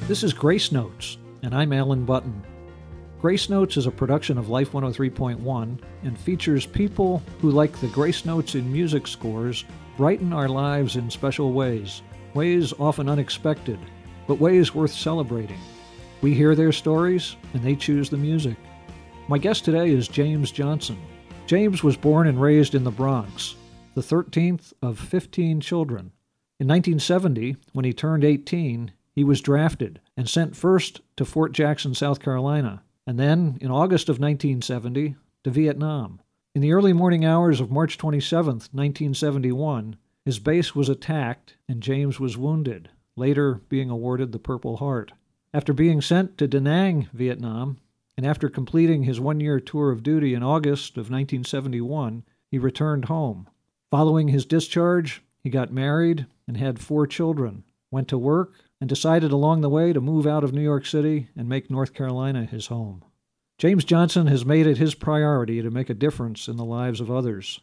This is Grace Notes, and I'm Alan Button. Grace Notes is a production of Life 103.1 and features people who, like the Grace Notes in music scores, brighten our lives in special ways often unexpected, but ways worth celebrating. We hear their stories, and they choose the music. My guest today is James Johnson. James was born and raised in the Bronx, the 13th of 15 children. In 1970, when he turned 18, he was drafted and sent first to Fort Jackson, South Carolina, and then, in August of 1970, to Vietnam. In the early morning hours of March 27, 1971, his base was attacked and James was wounded, later being awarded the Purple Heart. After being sent to Da Nang, Vietnam, and after completing his one-year tour of duty in August of 1971, he returned home. Following his discharge, he got married and had 4 children, went to work, and decided along the way to move out of New York City and make North Carolina his home. James Johnson has made it his priority to make a difference in the lives of others,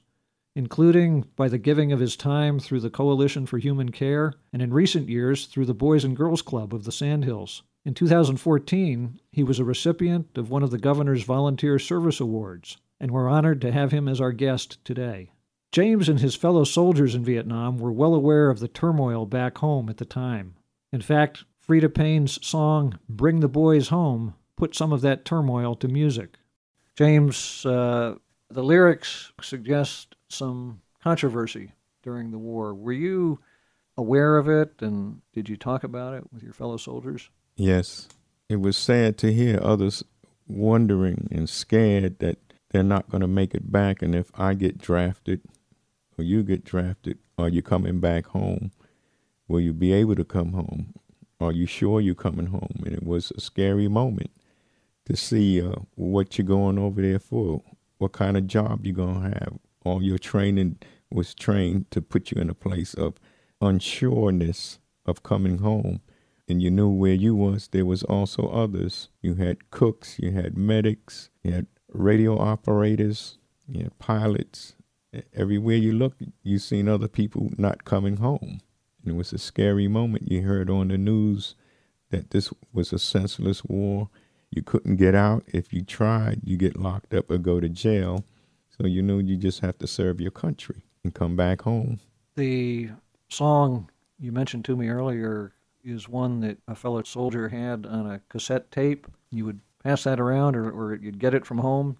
including by the giving of his time through the Coalition for Human Care, and in recent years through the Boys and Girls Club of the Sandhills. In 2014, he was a recipient of one of the Governor's Volunteer Service Awards, and we're honored to have him as our guest today. James and his fellow soldiers in Vietnam were well aware of the turmoil back home at the time. In fact, Freda Payne's song, Bring the Boys Home, put some of that turmoil to music. James, the lyrics suggest some controversy during the war. Were you aware of it, and did you talk about it with your fellow soldiers? Yes. It was sad to hear others wondering and scared that they're not going to make it back, and if I get drafted or you get drafted, are you coming back home? Will you be able to come home? Are you sure you're coming home? And it was a scary moment to see what you're going over there for, what kind of job you're going to have. All your training was trained to put you in a place of unsureness of coming home. And you knew where you was, there was also others. You had cooks, you had medics, you had radio operators, you had pilots. Everywhere you looked, you seen other people not coming home. And it was a scary moment. You heard on the news that this was a senseless war. You couldn't get out. If you tried, you get locked up or go to jail. So you knew you just have to serve your country and come back home. The song you mentioned to me earlier is one that a fellow soldier had on a cassette tape. You would pass that around, or you'd get it from home?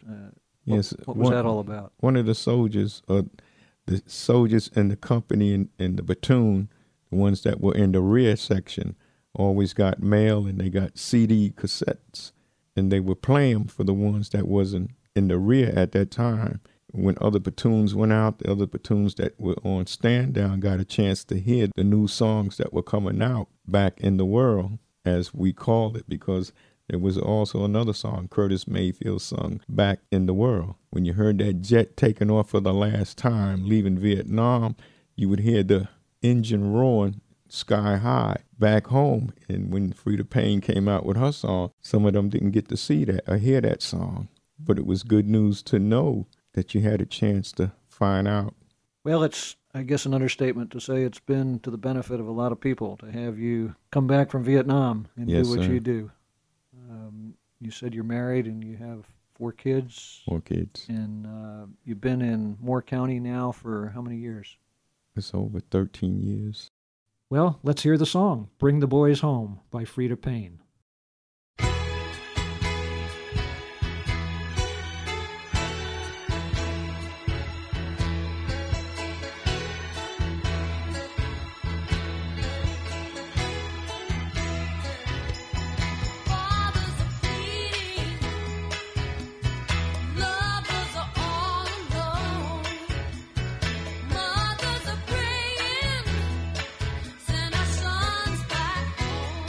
Yes. What was that all about? One of the soldiers in the company in the platoon, the ones that were in the rear section, always got mail, and they got CD cassettes, and they would play them for the ones that wasn't in the rear at that time. When other platoons went out, the other platoons that were on stand down got a chance to hear the new songs that were coming out back in the world, as we called it, because there was also another song Curtis Mayfield sung, Back in the World. When you heard that jet taking off for the last time, leaving Vietnam, you would hear the engine roaring sky high back home. And when Freda Payne came out with her song, some of them didn't get to see that or hear that song. But it was good news to know that you had a chance to find out. Well, it's, I guess, an understatement to say it's been to the benefit of a lot of people to have you come back from Vietnam and Yes, do what sir. you do. You said you're married and you have 4 kids. 4 kids. And you've been in Moore County now for how many years? It's over 13 years. Well, let's hear the song, Bring the Boys Home by Freda Payne. Send our sons back home.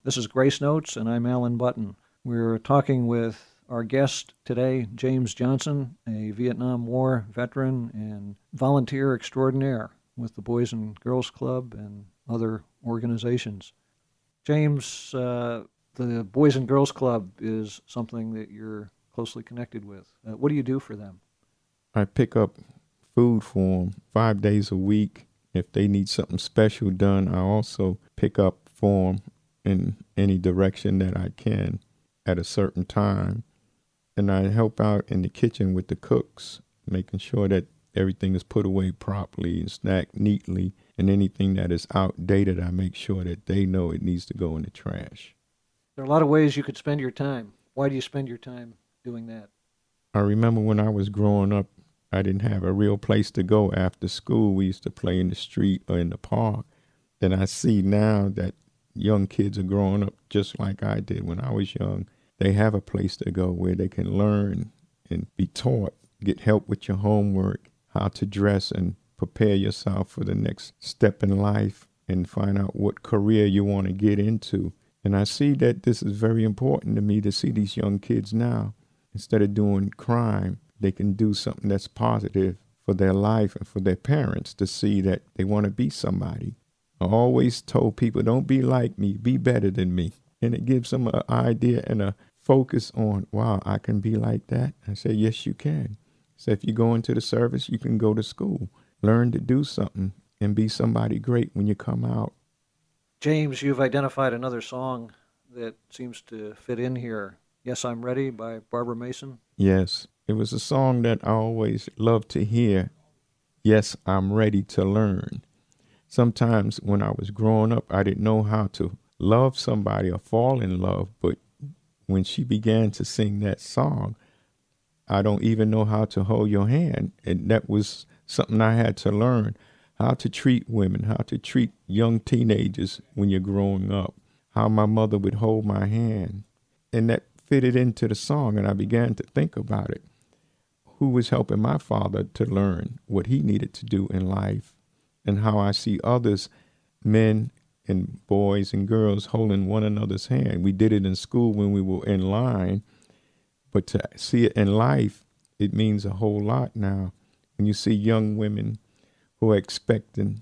This is Grace Notes, and I'm Alan Button. We're talking with our guest today, James Johnson, a Vietnam War veteran and volunteer extraordinaire with the Boys and Girls Club and other organizations. James, the Boys and Girls Club is something that you're closely connected with. What do you do for them? I pick up food for them 5 days a week. If they need something special done, I also pick up for them in any direction that I can at a certain time. And I help out in the kitchen with the cooks, making sure that everything is put away properly and stacked neatly. And anything that is outdated, I make sure that they know it needs to go in the trash. There are a lot of ways you could spend your time. Why do you spend your time doing that? I remember when I was growing up, I didn't have a real place to go after school. We used to play in the street or in the park. And I see now that young kids are growing up just like I did when I was young. They have a place to go where they can learn and be taught, get help with your homework, how to dress and prepare yourself for the next step in life and find out what career you want to get into. And I see that this is very important to me to see these young kids now. Instead of doing crime, they can do something that's positive for their life and for their parents to see that they want to be somebody. I always told people, don't be like me, be better than me. And it gives them an idea and a focus on, wow, I can be like that. I say, yes, you can. So if you go into the service, you can go to school, learn to do something and be somebody great when you come out. James, you've identified another song that seems to fit in here. Yes, I'm Ready by Barbara Mason. Yes, it was a song that I always loved to hear. Yes, I'm ready to learn. Sometimes when I was growing up, I didn't know how to love somebody or fall in love. But when she began to sing that song, I don't even know how to hold your hand. And that was something I had to learn, how to treat women, how to treat young teenagers when you're growing up, how my mother would hold my hand. And that fitted into the song, and I began to think about it. Who was helping my father to learn what he needed to do in life, and how I see others, men and boys and girls, holding one another's hand. We did it in school when we were in line, but to see it in life, it means a whole lot now. When you see young women who are expecting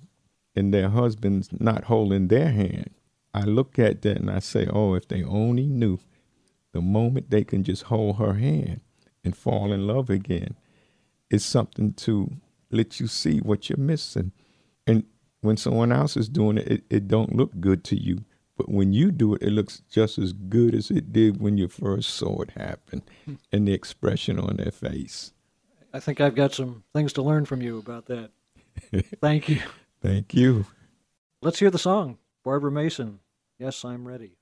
and their husbands not holding their hand, I look at that and I say, oh, if they only knew the moment they can just hold her hand and fall in love again, it's something to let you see what you're missing. And when someone else is doing it, it don't look good to you. But when you do it, it looks just as good as it did when you first saw it happen and the expression on their face. I think I've got some things to learn from you about that. Thank you. Thank you. Let's hear the song. Barbara Mason, Yes, I'm Ready.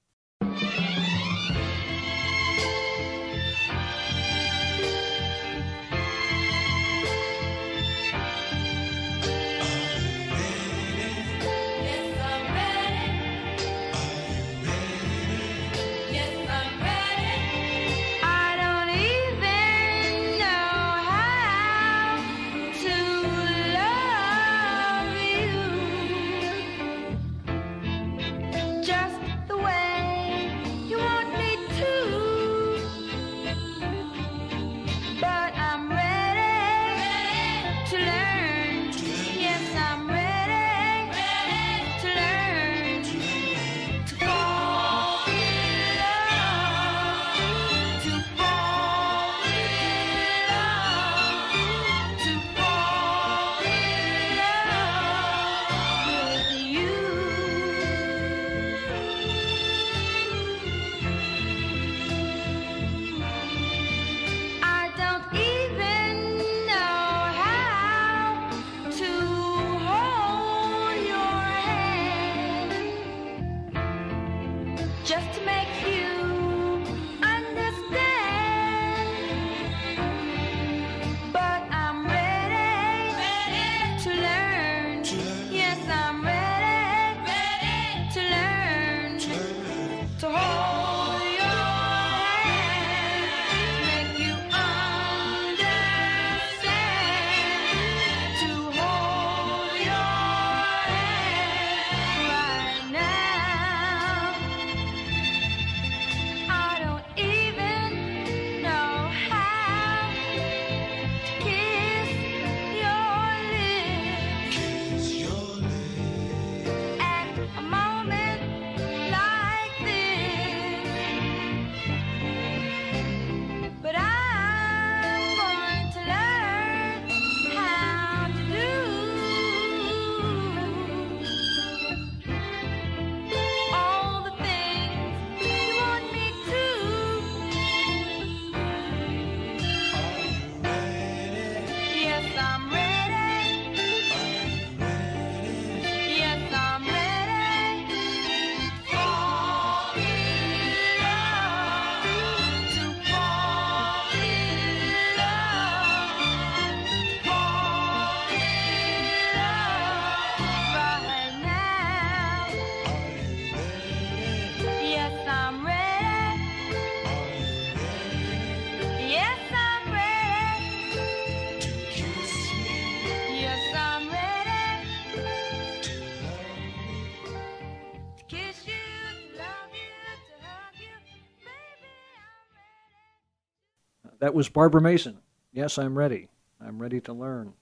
That was Barbara Mason. Yes, I'm ready. I'm ready to learn.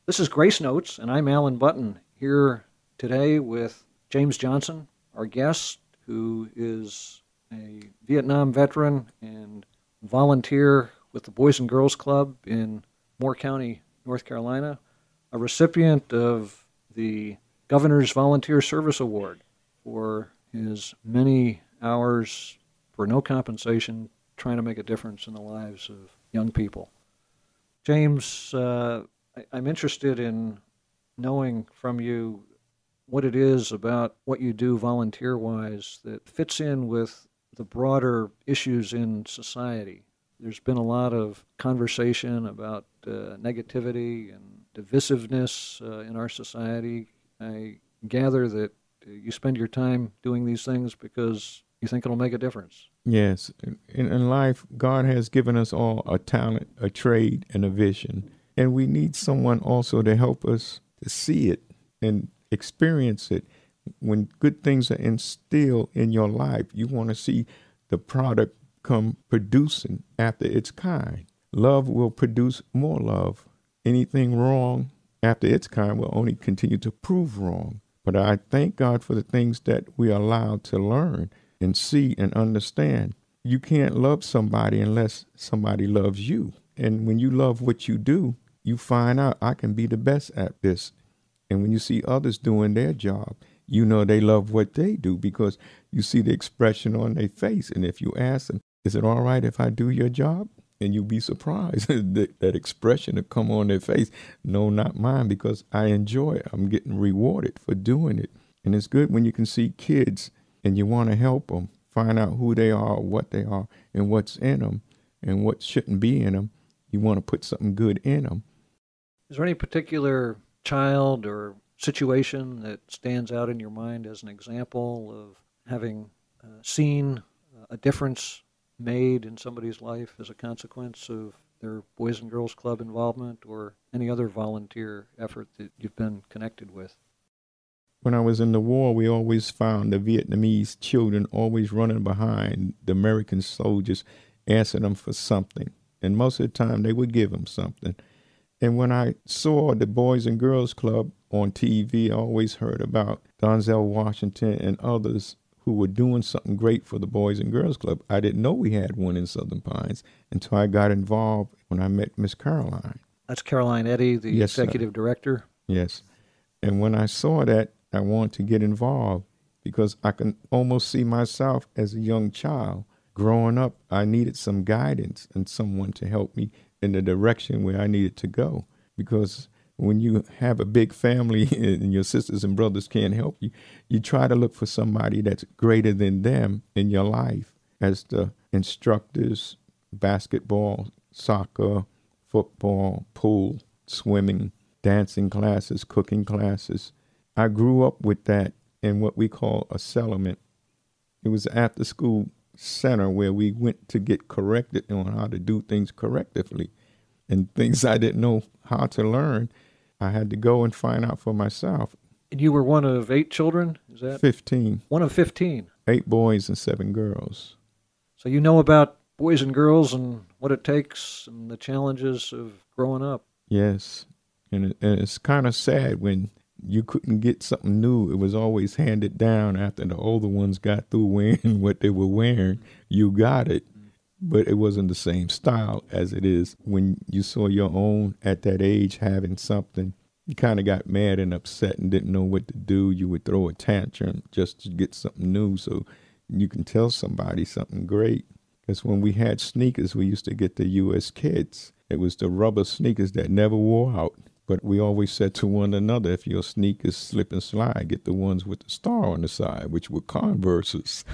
This is Grace Notes, and I'm Alan Button, here today with James Johnson, our guest, who is a Vietnam veteran and volunteer with the Boys and Girls Club in Moore County, North Carolina, a recipient of the Governor's Volunteer Service Award for his many hours for no compensation trying to make a difference in the lives of young people. James, I'm interested in knowing from you what it is about what you do volunteer-wise that fits in with the broader issues in society. There's been a lot of conversation about negativity and divisiveness in our society. I gather that you spend your time doing these things because you think it'll make a difference. Yes. In life, God has given us all a talent, a trade, and a vision. And we need someone also to help us to see it and experience it. When good things are instilled in your life, you want to see the product come producing after its kind. Love will produce more love. Anything wrong after its kind will only continue to prove wrong. But I thank God for the things that we are allowed to learn and see and understand. You can't love somebody unless somebody loves you. And when you love what you do, you find out I can be the best at this. And when you see others doing their job, you know they love what they do because you see the expression on their face. And if you ask them, is it all right if I do your job? And you'll be surprised that expression will come on their face. No, not mine, because I enjoy it. I'm getting rewarded for doing it. And it's good when you can see kids and you want to help them find out who they are, what they are, and what's in them, and what shouldn't be in them. You want to put something good in them. Is there any particular child or situation that stands out in your mind as an example of having seen a difference made in somebody's life as a consequence of their Boys and Girls Club involvement or any other volunteer effort that you've been connected with? When I was in the war, we always found the Vietnamese children always running behind the American soldiers, asking them for something. And most of the time, they would give them something. And when I saw the Boys and Girls Club on TV, I always heard about Denzel Washington and others who were doing something great for the Boys and Girls Club. I didn't know we had one in Southern Pines until I got involved when I met Miss Caroline. That's Caroline Eddy, the Yes, executive director? Yes. And when I saw that, I wanted to get involved because I can almost see myself as a young child. Growing up, I needed some guidance and someone to help me in the direction where I needed to go. Because when you have a big family and your sisters and brothers can't help you, you try to look for somebody that's greater than them in your life. As the instructors, basketball, soccer, football, pool, swimming, dancing classes, cooking classes. I grew up with that in what we call a settlement. It was an after-school center where we went to get corrected on how to do things correctively. And things I didn't know how to learn, I had to go and find out for myself. And you were one of 8 children? Is that 15. One of 15. 8 boys and 7 girls. So you know about boys and girls and what it takes and the challenges of growing up. Yes. And it's kind of sad when you couldn't get something new. It was always handed down after the older ones got through wearing what they were wearing. You got it. But it wasn't the same style as it is when you saw your own at that age having something. You kind of got mad and upset and didn't know what to do. You would throw a tantrum just to get something new so you can tell somebody something great. Because when we had sneakers, we used to get the U.S. Kids. It was the rubber sneakers that never wore out. But we always said to one another, if your sneakers slip and slide, get the ones with the star on the side, which were Converses.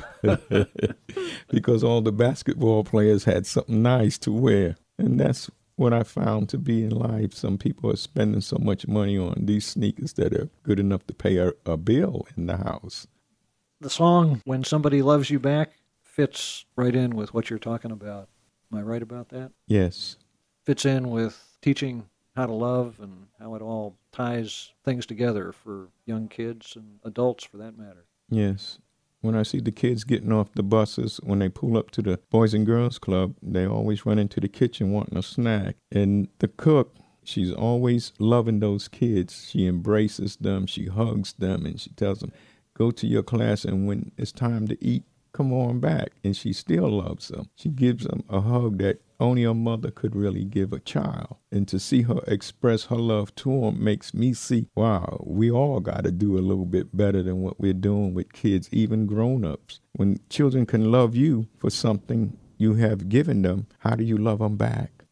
Because all the basketball players had something nice to wear. And that's what I found to be in life. Some people are spending so much money on these sneakers that are good enough to pay a bill in the house. The song, When Somebody Loves You Back, fits right in with what you're talking about. Am I right about that? Yes. Fits in with teaching how to love and how it all ties things together for young kids and adults for that matter. Yes. When I see the kids getting off the buses, when they pull up to the Boys and Girls Club, they always run into the kitchen wanting a snack. And the cook, she's always loving those kids. She embraces them, she hugs them, and she tells them, go to your class, and when it's time to eat, come on back. And she still loves them. She gives them a hug that only a mother could really give a child. And to see her express her love to them makes me see, wow, we all got to do a little bit better than what we're doing with kids, even grown-ups. When children can love you for something you have given them, how do you love them back?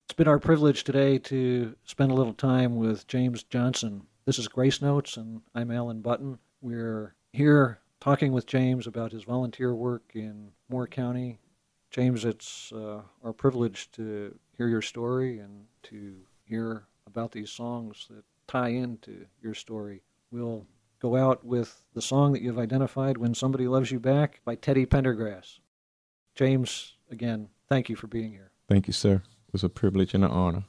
It's been our privilege today to spend a little time with James Johnson. This is Grace Notes, and I'm Alan Button. We're here talking with James about his volunteer work in Moore County. James, it's our privilege to hear your story and to hear about these songs that tie into your story. We'll go out with the song that you've identified, When Somebody Loves You Back, by Teddy Pendergrass. James, again, thank you for being here. Thank you, sir. It was a privilege and an honor.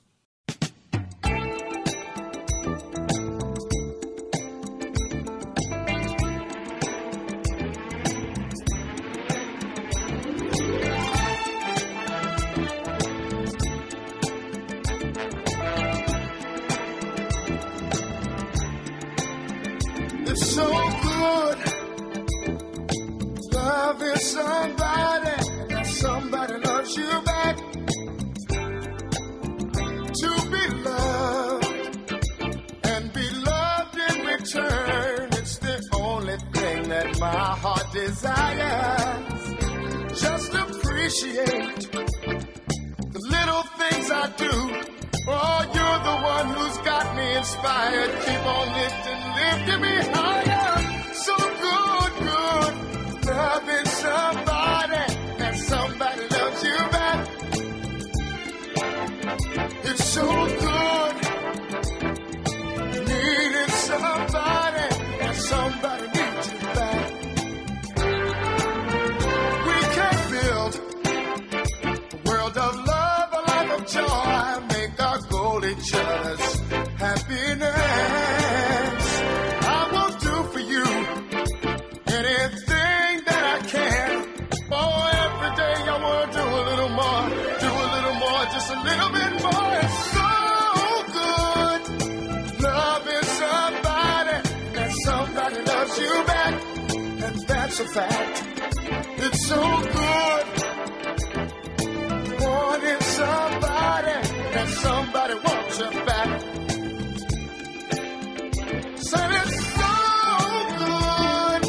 It's so good loving somebody, and somebody loves you back. To be loved and be loved in return, it's the only thing that my heart desires. Just appreciate the little things I do. Oh, you're the one who's got me inspired. Keep on lifting me higher. So good, loving somebody, and somebody loves you back. It's so good, needing somebody, and somebody needs you back. We can build a world of love, a life of joy, make our goal each other's happiness. I will do for you anything that I can. Oh, every day I want to do a little more, just a little bit more. It's so good loving somebody, and somebody loves you back, and that's a fact. It's so good wanting somebody, and somebody wants you back. So it's so good.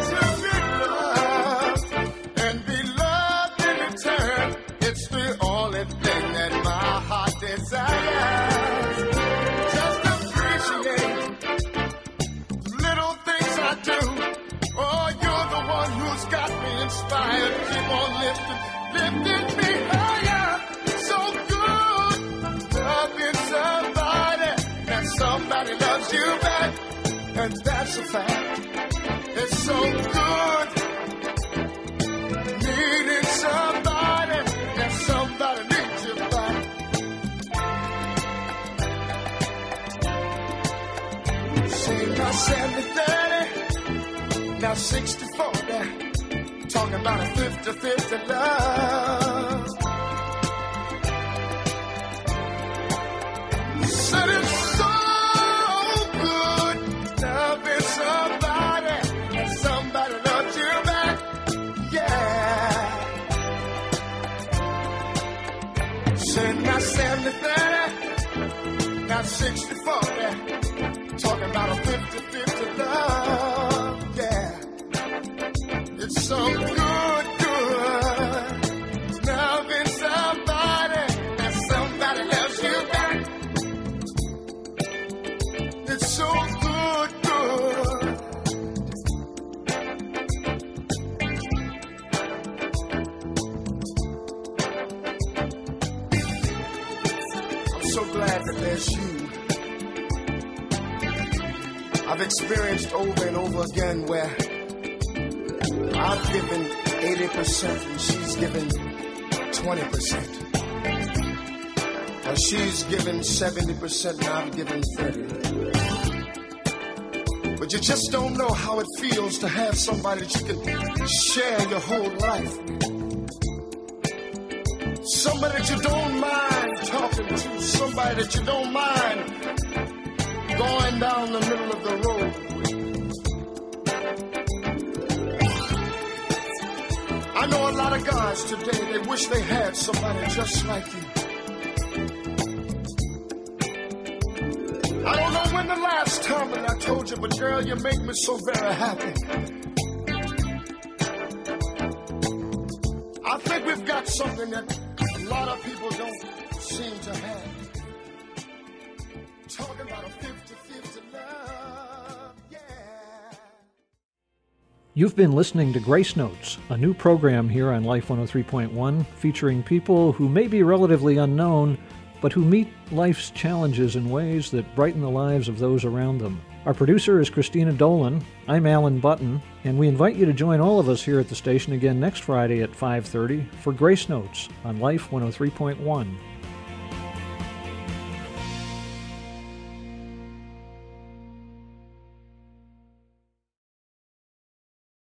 To be loved and be loved in return, it's the only thing that my heart desires. Just appreciate the little things I do. Oh, you're the one who's got me inspired. Keep on lifting me higher. So good, loving somebody, and somebody loves you back, and that's a fact. It's so good, needing somebody, and somebody needs you back. Say now 70-30, now 60-40, talking about a 50-50 love. Said it's so good loving somebody, and somebody loves you back. Yeah. Said now 70-30, now 60-40, talking about a 50-50 love. Yeah. It's so good loving somebody, and somebody loves you back. It's so good. I'm so glad that there's you. I I've experienced over and over again where I've given 80% and she's given 20%. Or she's given 70% and I've given 30%. But you just don't know how it feels to have somebody that you can share your whole life with. Somebody that you don't mind talking to. Somebody that you don't mind going down the middle of the road with. I know a lot of guys today, they wish they had somebody just like you. I don't know when the last time that I told you, but girl, you make me so very happy. I think we've got something that a lot of people don't seem to have. Talking about a 50-50 love, yeah. You've been listening to Grace Notes, a new program here on Life 103.1 featuring people who may be relatively unknown, but who meet life's challenges in ways that brighten the lives of those around them. Our producer is Christina Dolan. I'm Alan Button, and we invite you to join all of us here at the station again next Friday at 5:30 for Grace Notes on Life 103.1.